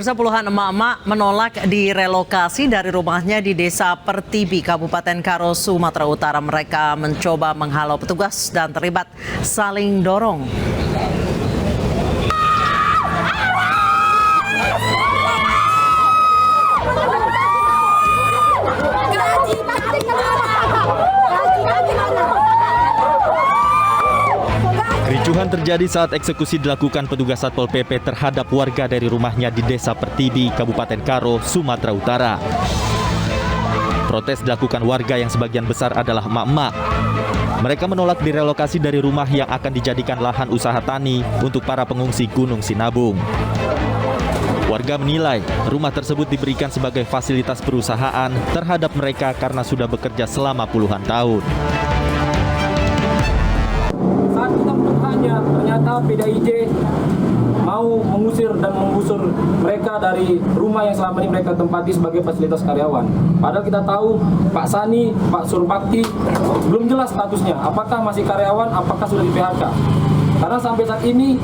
Pemirsa, puluhan emak-emak menolak direlokasi dari rumahnya di Desa Pertibi, Kabupaten Karo, Sumatera Utara. Mereka mencoba menghalau petugas dan terlibat saling dorong. Kericuhan terjadi saat eksekusi dilakukan petugas Satpol PP terhadap warga dari rumahnya di Desa Pertibi, Kabupaten Karo, Sumatera Utara. Protes dilakukan warga yang sebagian besar adalah emak-emak. Mereka menolak direlokasi dari rumah yang akan dijadikan lahan usaha tani untuk para pengungsi Gunung Sinabung. Warga menilai rumah tersebut diberikan sebagai fasilitas perusahaan terhadap mereka karena sudah bekerja selama puluhan tahun. Saat kita bertanya, ternyata PDIJ mau mengusir dan menggusur mereka dari rumah yang selama ini mereka tempati sebagai fasilitas karyawan. Padahal kita tahu Pak Sani, Pak Surbakti belum jelas statusnya, apakah masih karyawan, apakah sudah di PHK. Karena sampai saat ini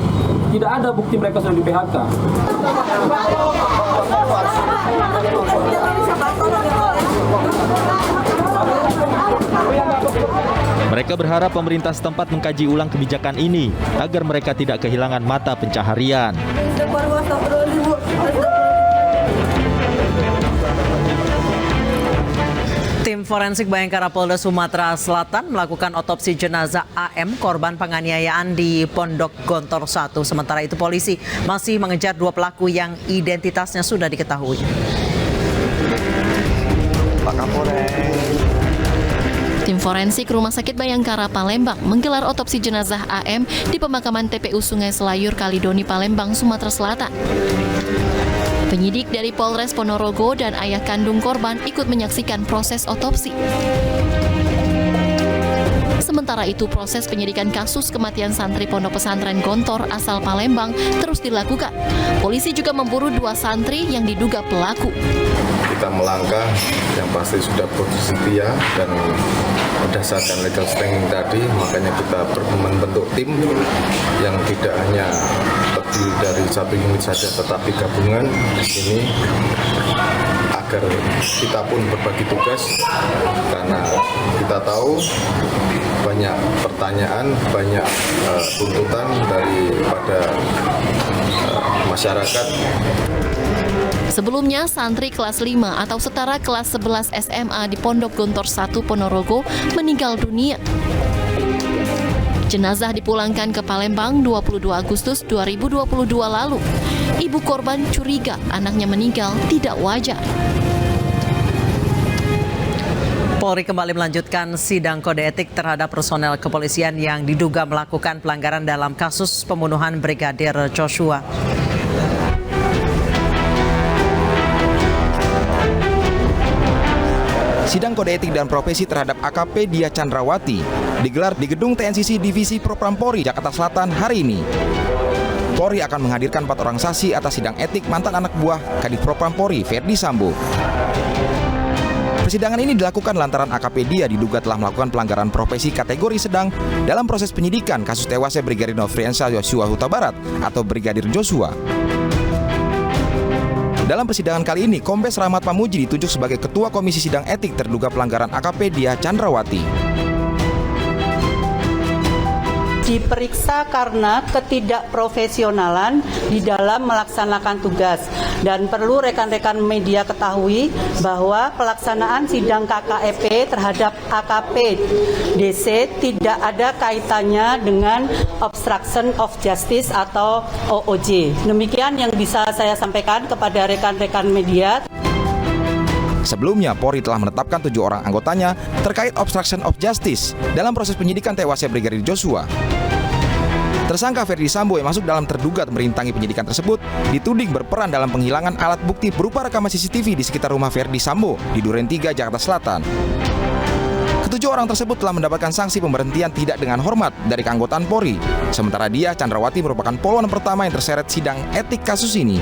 tidak ada bukti mereka sudah di PHK. Mereka berharap pemerintah setempat mengkaji ulang kebijakan ini agar mereka tidak kehilangan mata pencaharian. Tim forensik Bayangkara Polda Sumatera Selatan melakukan otopsi jenazah AM, korban penganiayaan di Pondok Gontor 1. Sementara itu polisi masih mengejar dua pelaku yang identitasnya sudah diketahui. Pak Kapolres. Tim forensik Rumah Sakit Bayangkara Palembang menggelar otopsi jenazah AM di pemakaman TPU Sungai Selayur, Kalidoni, Palembang, Sumatera Selatan. Penyidik dari Polres Ponorogo dan ayah kandung korban ikut menyaksikan proses otopsi. Sementara itu, proses penyidikan kasus kematian santri Pondok Pesantren Gontor asal Palembang terus dilakukan. Polisi juga memburu dua santri yang diduga pelaku. Kita melangkah yang pasti sudah posisi setia dan berdasarkan legal standing tadi, makanya kita membentuk tim yang tidak hanya terdiri dari satu unit saja tetapi gabungan di sini agar kita pun berbagi tugas karena kita tahu banyak pertanyaan, banyak tuntutan daripada masyarakat. Sebelumnya, santri kelas 5 atau setara kelas 11 SMA di Pondok Gontor 1 Ponorogo meninggal dunia. Jenazah dipulangkan ke Palembang 22 Agustus 2022 lalu. Ibu korban curiga anaknya meninggal tidak wajar. Polri kembali melanjutkan sidang kode etik terhadap personel kepolisian yang diduga melakukan pelanggaran dalam kasus pembunuhan Brigadir Joshua. Sidang kode etik dan profesi terhadap AKP Dia Chandrawati digelar di Gedung TNCC Divisi Propam Polri, Jakarta Selatan hari ini. Polri akan menghadirkan 4 orang saksi atas sidang etik mantan anak buah Kadif Propam Polri, Ferdi Sambo. Persidangan ini dilakukan lantaran AKP Dia diduga telah melakukan pelanggaran profesi kategori sedang dalam proses penyidikan kasus tewasnya Brigadir Nofriansah Yosua Huta Barat atau Brigadir Joshua. Dalam persidangan kali ini, Kombes Rahmat Pamuji ditunjuk sebagai Ketua Komisi Sidang Etik terduga pelanggaran AKP Dia Chandrawati. Diperiksa karena ketidakprofesionalan di dalam melaksanakan tugas. Dan perlu rekan-rekan media ketahui bahwa pelaksanaan sidang KKEP terhadap AKP DC tidak ada kaitannya dengan obstruction of justice atau OOJ. Demikian yang bisa saya sampaikan kepada rekan-rekan media. Sebelumnya, Polri telah menetapkan 7 orang anggotanya terkait obstruction of justice dalam proses penyidikan tewasnya Brigadir Joshua. Tersangka Ferdi Sambo yang masuk dalam terduga merintangi penyidikan tersebut dituding berperan dalam penghilangan alat bukti berupa rekaman CCTV di sekitar rumah Ferdi Sambo di Duren 3, Jakarta Selatan. Ketujuh orang tersebut telah mendapatkan sanksi pemberhentian tidak dengan hormat dari keanggotaan Polri. Sementara Dia Chandrawati merupakan poluan pertama yang terseret sidang etik kasus ini.